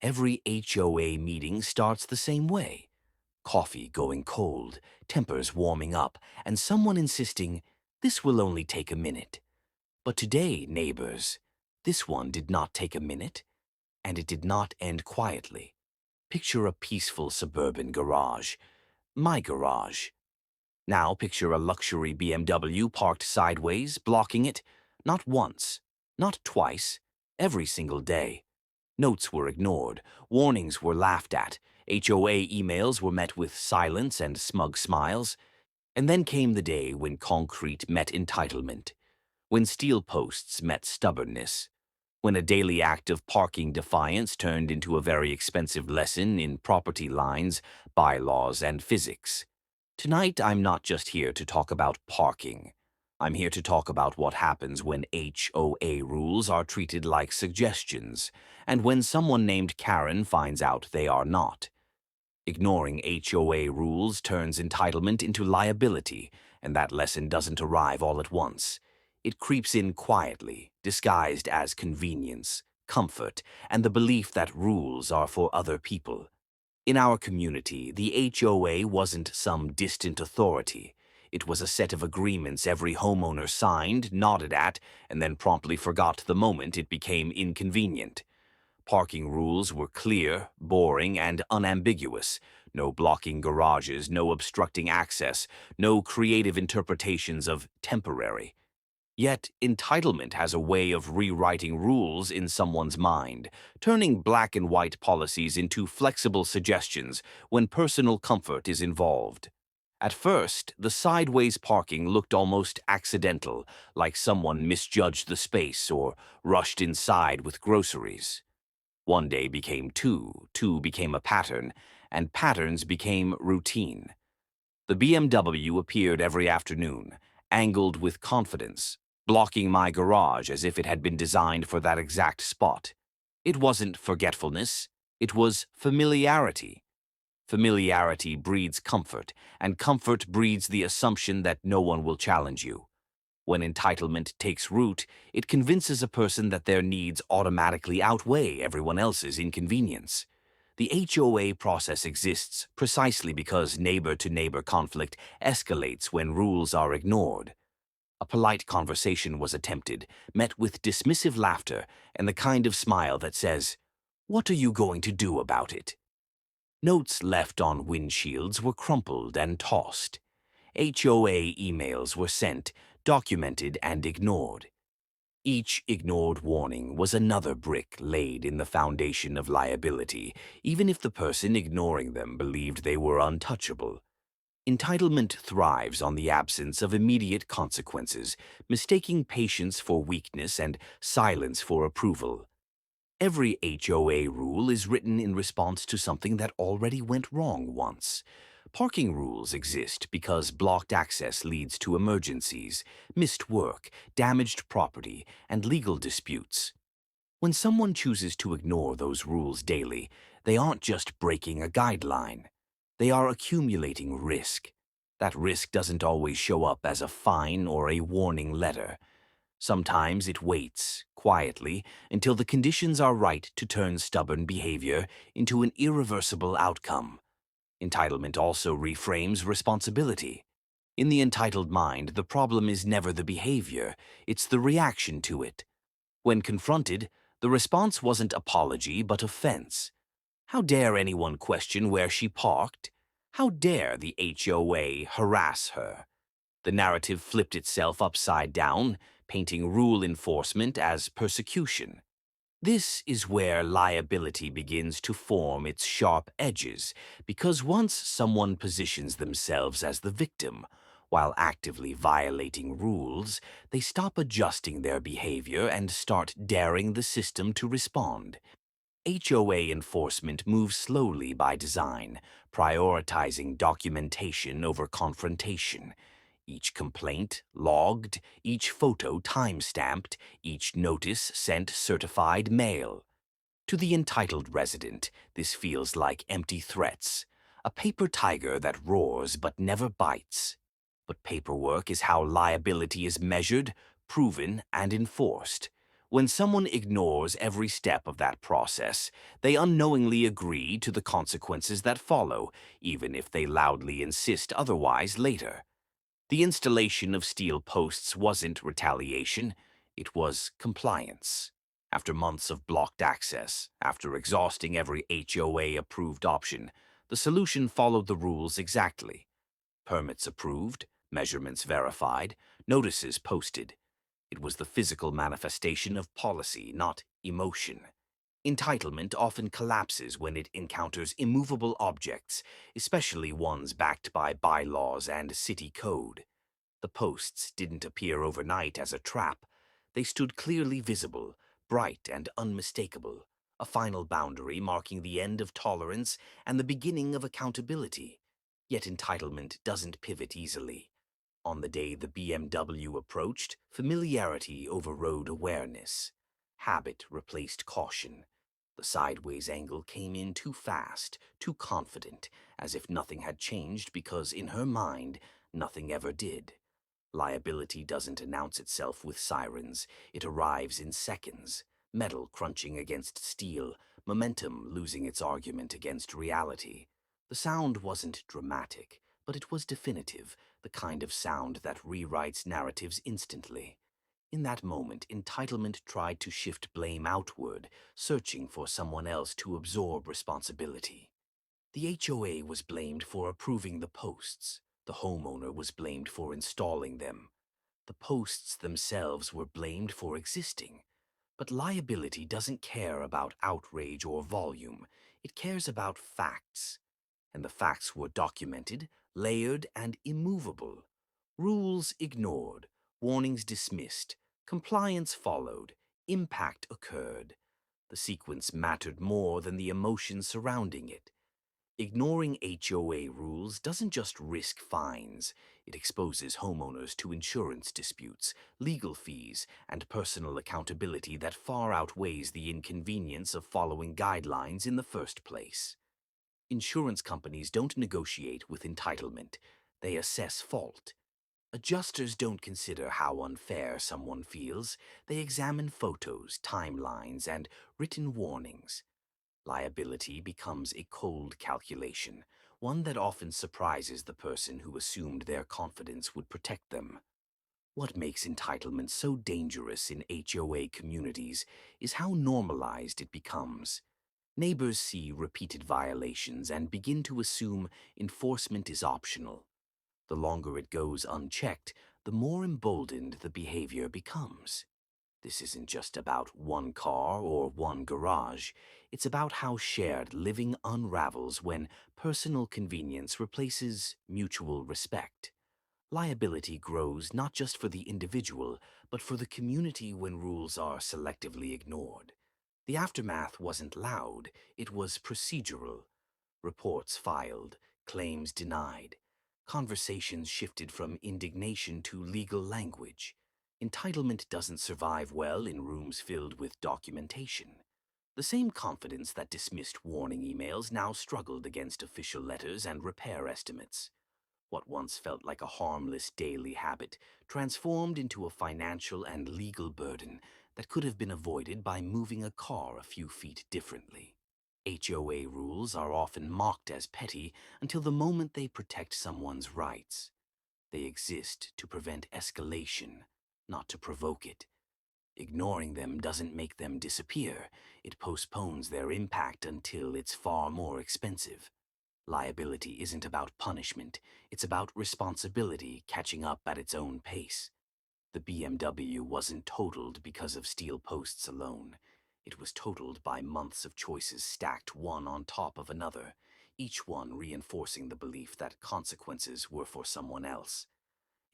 Every HOA meeting starts the same way. Coffee going cold, tempers warming up, and someone insisting, "This will only take a minute." But today, neighbors, this one did not take a minute, and it did not end quietly. Picture a peaceful suburban garage. My garage. Now picture a luxury BMW parked sideways, blocking it, not once, not twice, every single day. Notes were ignored, warnings were laughed at, HOA emails were met with silence and smug smiles, and then came the day when concrete met entitlement, when steel posts met stubbornness, when a daily act of parking defiance turned into a very expensive lesson in property lines, bylaws, and physics. Tonight, I'm not just here to talk about parking. I'm here to talk about what happens when HOA rules are treated like suggestions, and when someone named Karen finds out they are not. Ignoring HOA rules turns entitlement into liability, and that lesson doesn't arrive all at once. It creeps in quietly, disguised as convenience, comfort, and the belief that rules are for other people. In our community, the HOA wasn't some distant authority. It was a set of agreements every homeowner signed, nodded at, and then promptly forgot the moment it became inconvenient. Parking rules were clear, boring, and unambiguous. No blocking garages, no obstructing access, no creative interpretations of temporary. Yet, entitlement has a way of rewriting rules in someone's mind, turning black and white policies into flexible suggestions when personal comfort is involved. At first, the sideways parking looked almost accidental, like someone misjudged the space or rushed inside with groceries. One day became two, two became a pattern, and patterns became routine. The BMW appeared every afternoon, angled with confidence, blocking my garage as if it had been designed for that exact spot. It wasn't forgetfulness, it was familiarity. Familiarity breeds comfort, and comfort breeds the assumption that no one will challenge you. When entitlement takes root, it convinces a person that their needs automatically outweigh everyone else's inconvenience. The HOA process exists precisely because neighbor-to-neighbor conflict escalates when rules are ignored. A polite conversation was attempted, met with dismissive laughter and the kind of smile that says, "What are you going to do about it?" Notes left on windshields were crumpled and tossed. HOA emails were sent, documented, and ignored. Each ignored warning was another brick laid in the foundation of liability, even if the person ignoring them believed they were untouchable. Entitlement thrives on the absence of immediate consequences, mistaking patience for weakness and silence for approval. Every HOA rule is written in response to something that already went wrong once. Parking rules exist because blocked access leads to emergencies, missed work, damaged property, and legal disputes. When someone chooses to ignore those rules daily, they aren't just breaking a guideline. They are accumulating risk. That risk doesn't always show up as a fine or a warning letter. Sometimes it waits, quietly, until the conditions are right to turn stubborn behavior into an irreversible outcome. Entitlement also reframes responsibility. In the entitled mind, the problem is never the behavior, it's the reaction to it. When confronted, the response wasn't apology but offense. How dare anyone question where she parked? How dare the HOA harass her? The narrative flipped itself upside down, painting rule enforcement as persecution. This is where liability begins to form its sharp edges, because once someone positions themselves as the victim, while actively violating rules, they stop adjusting their behavior and start daring the system to respond. HOA enforcement moves slowly by design, prioritizing documentation over confrontation. Each complaint logged, each photo time-stamped, each notice sent certified mail. To the entitled resident, this feels like empty threats, a paper tiger that roars but never bites. But paperwork is how liability is measured, proven, and enforced. When someone ignores every step of that process, they unknowingly agree to the consequences that follow, even if they loudly insist otherwise later. The installation of steel posts wasn't retaliation, it was compliance. After months of blocked access, after exhausting every HOA-approved option, the solution followed the rules exactly. Permits approved, measurements verified, notices posted. It was the physical manifestation of policy, not emotion. Entitlement often collapses when it encounters immovable objects, especially ones backed by bylaws and city code. The posts didn't appear overnight as a trap. They stood clearly visible, bright and unmistakable, a final boundary marking the end of tolerance and the beginning of accountability. Yet entitlement doesn't pivot easily. On the day the BMW approached, familiarity overrode awareness. Habit replaced caution. The sideways angle came in too fast, too confident, as if nothing had changed because, in her mind, nothing ever did. Liability doesn't announce itself with sirens. It arrives in seconds, metal crunching against steel, momentum losing its argument against reality. The sound wasn't dramatic, but it was definitive, the kind of sound that rewrites narratives instantly. In that moment, entitlement tried to shift blame outward, searching for someone else to absorb responsibility. The HOA was blamed for approving the posts. The homeowner was blamed for installing them. The posts themselves were blamed for existing. But liability doesn't care about outrage or volume. It cares about facts. And the facts were documented, layered, and immovable. Rules ignored, warnings dismissed, compliance followed, impact occurred. The sequence mattered more than the emotion surrounding it. Ignoring HOA rules doesn't just risk fines, it exposes homeowners to insurance disputes, legal fees, and personal accountability that far outweighs the inconvenience of following guidelines in the first place. Insurance companies don't negotiate with entitlement, they assess fault. Adjusters don't consider how unfair someone feels, they examine photos, timelines, and written warnings. Liability becomes a cold calculation, one that often surprises the person who assumed their confidence would protect them. What makes entitlement so dangerous in HOA communities is how normalized it becomes. Neighbors see repeated violations and begin to assume enforcement is optional. The longer it goes unchecked, the more emboldened the behavior becomes. This isn't just about one car or one garage. It's about how shared living unravels when personal convenience replaces mutual respect. Liability grows not just for the individual, but for the community when rules are selectively ignored. The aftermath wasn't loud, it was procedural. Reports filed, claims denied. Conversations shifted from indignation to legal language. Entitlement doesn't survive well in rooms filled with documentation. The same confidence that dismissed warning emails now struggled against official letters and repair estimates. What once felt like a harmless daily habit transformed into a financial and legal burden that could have been avoided by moving a car a few feet differently. HOA rules are often mocked as petty until the moment they protect someone's rights. They exist to prevent escalation, not to provoke it. Ignoring them doesn't make them disappear. It postpones their impact until it's far more expensive. Liability isn't about punishment. It's about responsibility catching up at its own pace. The BMW wasn't totaled because of steel posts alone. It was totaled by months of choices stacked one on top of another, each one reinforcing the belief that consequences were for someone else.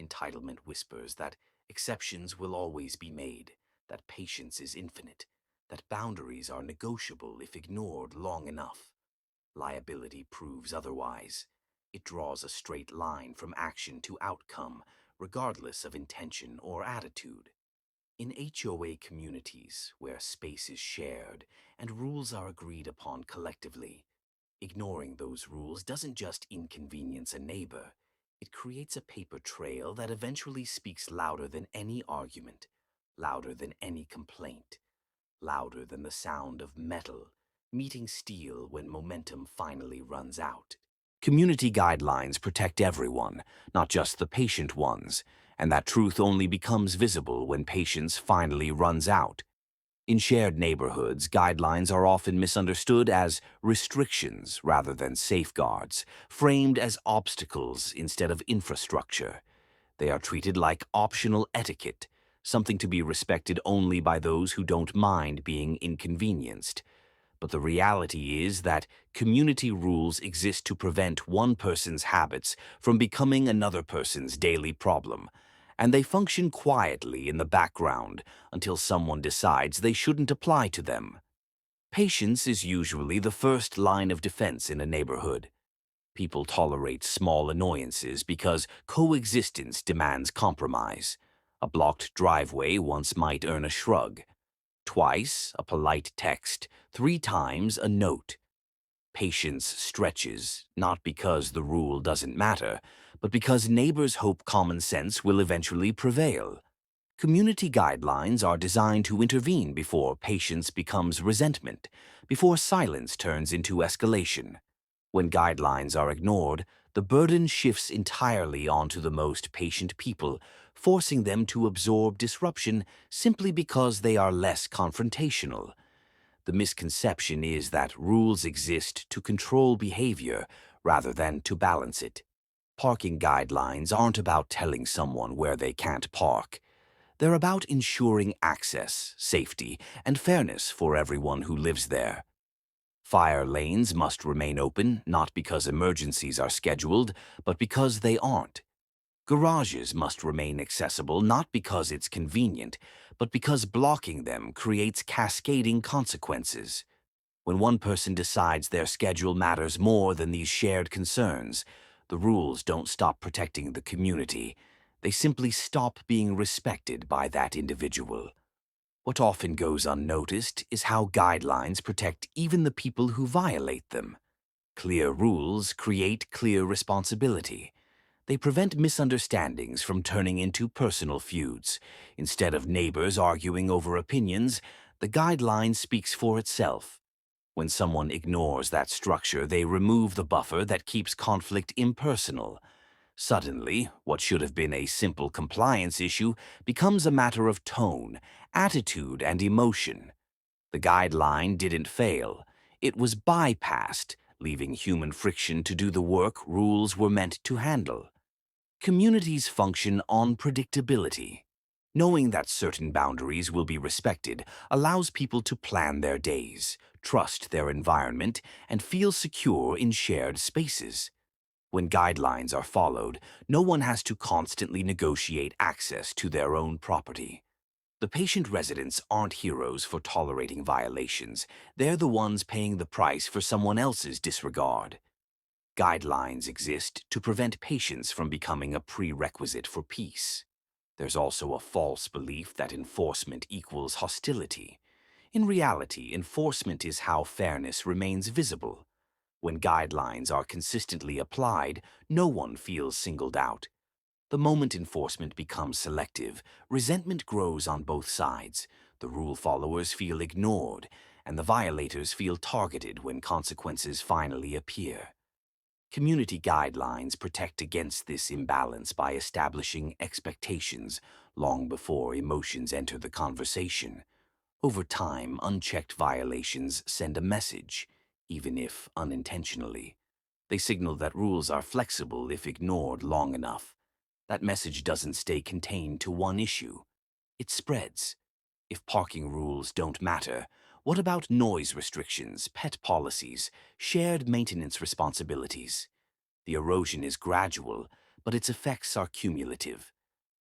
Entitlement whispers that exceptions will always be made, that patience is infinite, that boundaries are negotiable if ignored long enough. Liability proves otherwise. It draws a straight line from action to outcome, regardless of intention or attitude. In HOA communities, where space is shared and rules are agreed upon collectively, ignoring those rules doesn't just inconvenience a neighbor, it creates a paper trail that eventually speaks louder than any argument. louder than any complaint, louder than the sound of metal meeting steel when momentum finally runs out. Community guidelines protect everyone, not just the patient ones, and that truth only becomes visible when patience finally runs out. In shared neighborhoods, guidelines are often misunderstood as restrictions rather than safeguards, framed as obstacles instead of infrastructure. They are treated like optional etiquette, something to be respected only by those who don't mind being inconvenienced. But the reality is that community rules exist to prevent one person's habits from becoming another person's daily problem, and they function quietly in the background until someone decides they shouldn't apply to them. Patience is usually the first line of defense in a neighborhood. People tolerate small annoyances because coexistence demands compromise. A blocked driveway once might earn a shrug. Twice, a polite text. 3 times, a note. Patience stretches, not because the rule doesn't matter, but because neighbors hope common sense will eventually prevail. Community guidelines are designed to intervene before patience becomes resentment, before silence turns into escalation. When guidelines are ignored, the burden shifts entirely onto the most patient people, forcing them to absorb disruption simply because they are less confrontational. The misconception is that rules exist to control behavior rather than to balance it. Parking guidelines aren't about telling someone where they can't park. They're about ensuring access, safety, and fairness for everyone who lives there. Fire lanes must remain open not because emergencies are scheduled, but because they aren't. Garages must remain accessible not because it's convenient, but because blocking them creates cascading consequences. When one person decides their schedule matters more than these shared concerns, the rules don't stop protecting the community. They simply stop being respected by that individual. What often goes unnoticed is how guidelines protect even the people who violate them. Clear rules create clear responsibility. They prevent misunderstandings from turning into personal feuds. Instead of neighbors arguing over opinions, the guideline speaks for itself. When someone ignores that structure, they remove the buffer that keeps conflict impersonal. Suddenly, what should have been a simple compliance issue becomes a matter of tone, attitude, and emotion. The guideline didn't fail. It was bypassed, leaving human friction to do the work rules were meant to handle. Communities function on predictability. Knowing that certain boundaries will be respected allows people to plan their days, trust their environment, and feel secure in shared spaces. When guidelines are followed, no one has to constantly negotiate access to their own property. The patient residents aren't heroes for tolerating violations. They're the ones paying the price for someone else's disregard. Guidelines exist to prevent patience from becoming a prerequisite for peace. There's also a false belief that enforcement equals hostility. In reality, enforcement is how fairness remains visible. When guidelines are consistently applied, no one feels singled out. The moment enforcement becomes selective, resentment grows on both sides. The rule followers feel ignored, and the violators feel targeted when consequences finally appear. Community guidelines protect against this imbalance by establishing expectations long before emotions enter the conversation. Over time, unchecked violations send a message, even if unintentionally. They signal that rules are flexible if ignored long enough. That message doesn't stay contained to one issue. It spreads. If parking rules don't matter, what about noise restrictions, pet policies, shared maintenance responsibilities? The erosion is gradual, but its effects are cumulative.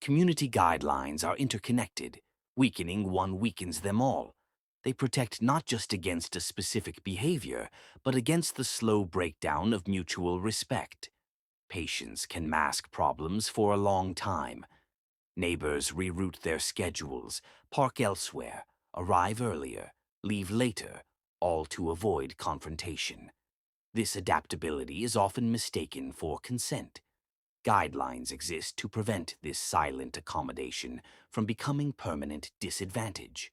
Community guidelines are interconnected. Weakening one weakens them all. They protect not just against a specific behavior, but against the slow breakdown of mutual respect. Patience can mask problems for a long time. Neighbors reroute their schedules, park elsewhere, arrive earlier, leave later, all to avoid confrontation. This adaptability is often mistaken for consent. Guidelines exist to prevent this silent accommodation from becoming permanent disadvantage.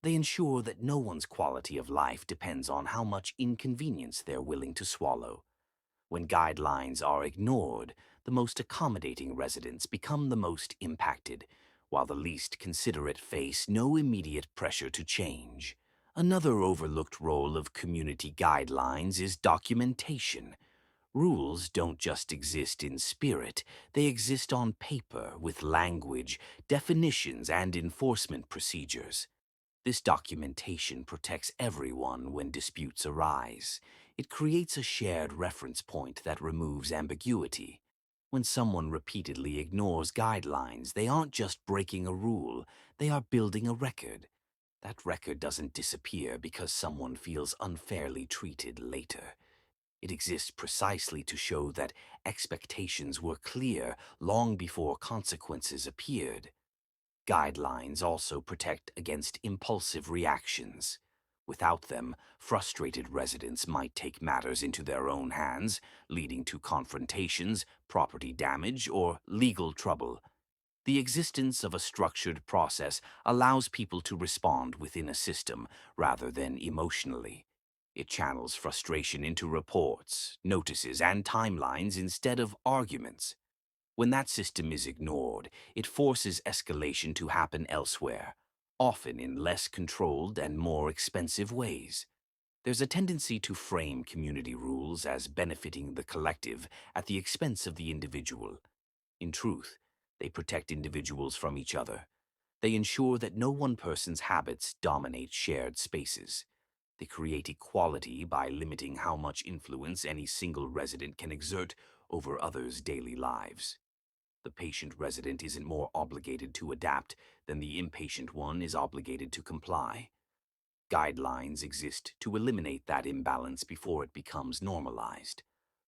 They ensure that no one's quality of life depends on how much inconvenience they're willing to swallow. When guidelines are ignored, the most accommodating residents become the most impacted, while the least considerate face no immediate pressure to change. Another overlooked role of community guidelines is documentation. Rules don't just exist in spirit, they exist on paper with language, definitions, and enforcement procedures. This documentation protects everyone when disputes arise. It creates a shared reference point that removes ambiguity. When someone repeatedly ignores guidelines, they aren't just breaking a rule, they are building a record. That record doesn't disappear because someone feels unfairly treated later. It exists precisely to show that expectations were clear long before consequences appeared. Guidelines also protect against impulsive reactions. Without them, frustrated residents might take matters into their own hands, leading to confrontations, property damage, or legal trouble. The existence of a structured process allows people to respond within a system rather than emotionally. It channels frustration into reports, notices, and timelines instead of arguments. When that system is ignored, it forces escalation to happen elsewhere, often in less controlled and more expensive ways. There's a tendency to frame community rules as benefiting the collective at the expense of the individual. In truth, they protect individuals from each other. They ensure that no one person's habits dominate shared spaces. They create equality by limiting how much influence any single resident can exert over others' daily lives. The patient resident isn't more obligated to adapt than the impatient one is obligated to comply. Guidelines exist to eliminate that imbalance before it becomes normalized.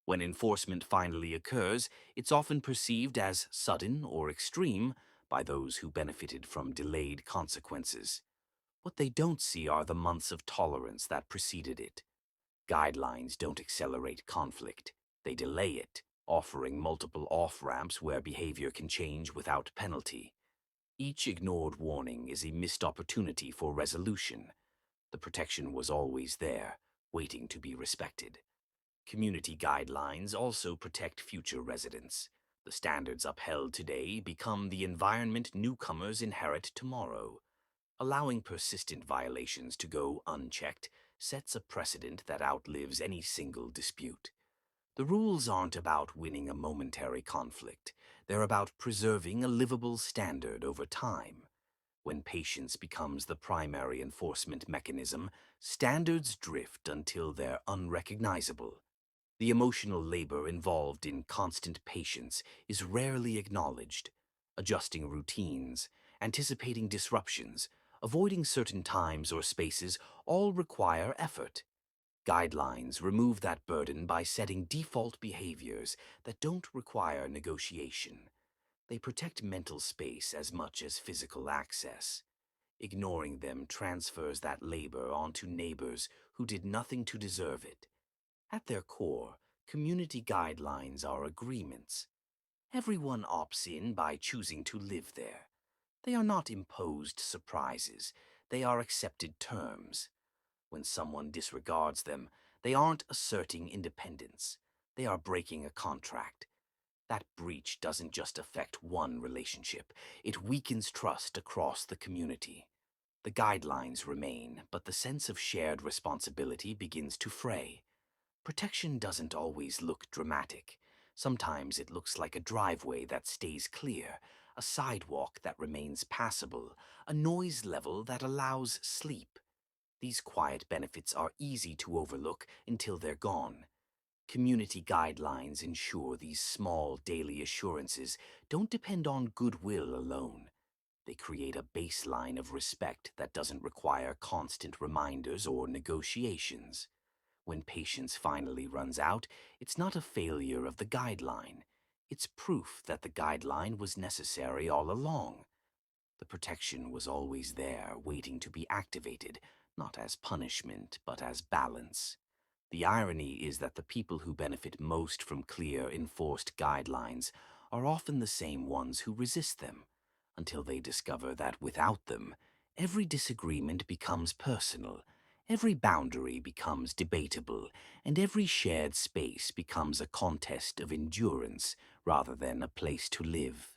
When enforcement finally occurs, it's often perceived as sudden or extreme by those who benefited from delayed consequences. What they don't see are the months of tolerance that preceded it. Guidelines don't accelerate conflict, they delay it, offering multiple off-ramps where behavior can change without penalty. Each ignored warning is a missed opportunity for resolution. The protection was always there, waiting to be respected. Community guidelines also protect future residents. The standards upheld today become the environment newcomers inherit tomorrow. Allowing persistent violations to go unchecked sets a precedent that outlives any single dispute. The rules aren't about winning a momentary conflict. They're about preserving a livable standard over time. When patience becomes the primary enforcement mechanism, standards drift until they're unrecognizable. The emotional labor involved in constant patience is rarely acknowledged. Adjusting routines, anticipating disruptions, avoiding certain times or spaces all require effort. Guidelines remove that burden by setting default behaviors that don't require negotiation. They protect mental space as much as physical access. Ignoring them transfers that labor onto neighbors who did nothing to deserve it. At their core, community guidelines are agreements. Everyone opts in by choosing to live there. They are not imposed surprises. They are accepted terms. When someone disregards them, they aren't asserting independence. They are breaking a contract. That breach doesn't just affect one relationship. It weakens trust across the community. The guidelines remain, but the sense of shared responsibility begins to fray. Protection doesn't always look dramatic. Sometimes it looks like a driveway that stays clear, a sidewalk that remains passable, a noise level that allows sleep. These quiet benefits are easy to overlook until they're gone. Community guidelines ensure these small daily assurances don't depend on goodwill alone. They create a baseline of respect that doesn't require constant reminders or negotiations. When patience finally runs out, it's not a failure of the guideline. It's proof that the guideline was necessary all along. The protection was always there, waiting to be activated, not as punishment, but as balance. The irony is that the people who benefit most from clear, enforced guidelines are often the same ones who resist them, until they discover that without them, every disagreement becomes personal, every boundary becomes debatable, and every shared space becomes a contest of endurance rather than a place to live.